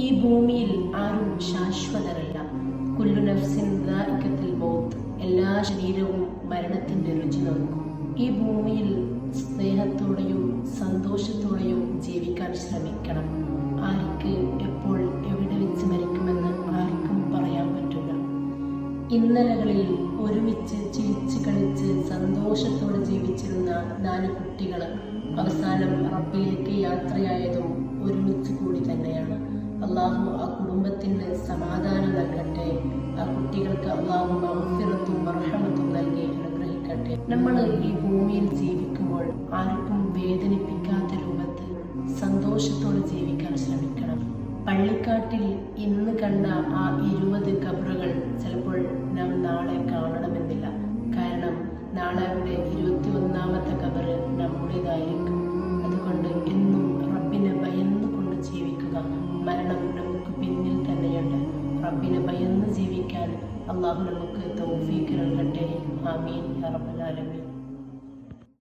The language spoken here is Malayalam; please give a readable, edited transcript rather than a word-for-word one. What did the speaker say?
ഈ ഭൂമിയിൽ ആരും ശാശ്വതരല്ല. കുല്ലു നഫ്സിൻ ദാഇഖത്തുൽ മൗത്ത്, എല്ലാ ശരീരവും മരണത്തിന്റെ രുചി നോക്കും. ഈ ഭൂമിയിൽ സ്നേഹത്തോടെയും സന്തോഷത്തോടെയും ജീവിക്കാൻ ശ്രമിക്കണം. ആർക്ക് എപ്പോൾ എവിടെ വെച്ച് മരിക്കുമെന്ന് ആർക്കും പറയാൻ പറ്റില്ല. ഇന്നലകളിൽ ഒരുമിച്ച് ചിരിച്ച് കളിച്ച് സന്തോഷത്തോടെ ജീവിച്ചിരുന്ന 4 കുട്ടികൾ അവസാനം റബ്ബിലേക്ക് യാത്രയായതും ഒരുമിച്ച് കൂടി തന്നെയാണ്. അള്ളാഹു ആ കുടുംബത്തിന് സമാധാനം നൽകട്ടെ. ആ കുട്ടികൾക്ക് അള്ളാഹു മഗ്ഫിറത്തും മർഹമത്തും നൽകി അനുഗ്രഹിക്കട്ടെ. നമ്മൾ ഈ ഭൂമിയിൽ ജീവിക്കുമ്പോൾ ആർക്കും വേദനിപ്പിക്കാത്ത രൂപത്തിൽ സന്തോഷത്തോടെ ജീവിക്കാൻ ശ്രമിക്കണം. പള്ളിക്കാട്ടിൽ ഇന്ന് കണ്ട ആ 20 ഖബറുകൾ ചിലപ്പോൾ നാം നാളെ കാണണമെന്നില്ല. കാരണം നാളെ അവിടെ 21ാമത്തെ ഖബറ് നമ്മുടേതായിരിക്കും. അതുകൊണ്ട് എന്നും റബ്ബിനെ ഭയന്നുകൊണ്ട് ജീവിക്കുക. മരണം നമുക്ക് പിന്നിൽ തന്നെയുണ്ട്. റബ്ബിനെ ഭയന്ന് ജീവിക്കാൻ അള്ളാഹു നമുക്ക് തൗഫീഖ് നൽകട്ടെ. ആമീൻ യാ റബ്ബൽ ആലമീൻ.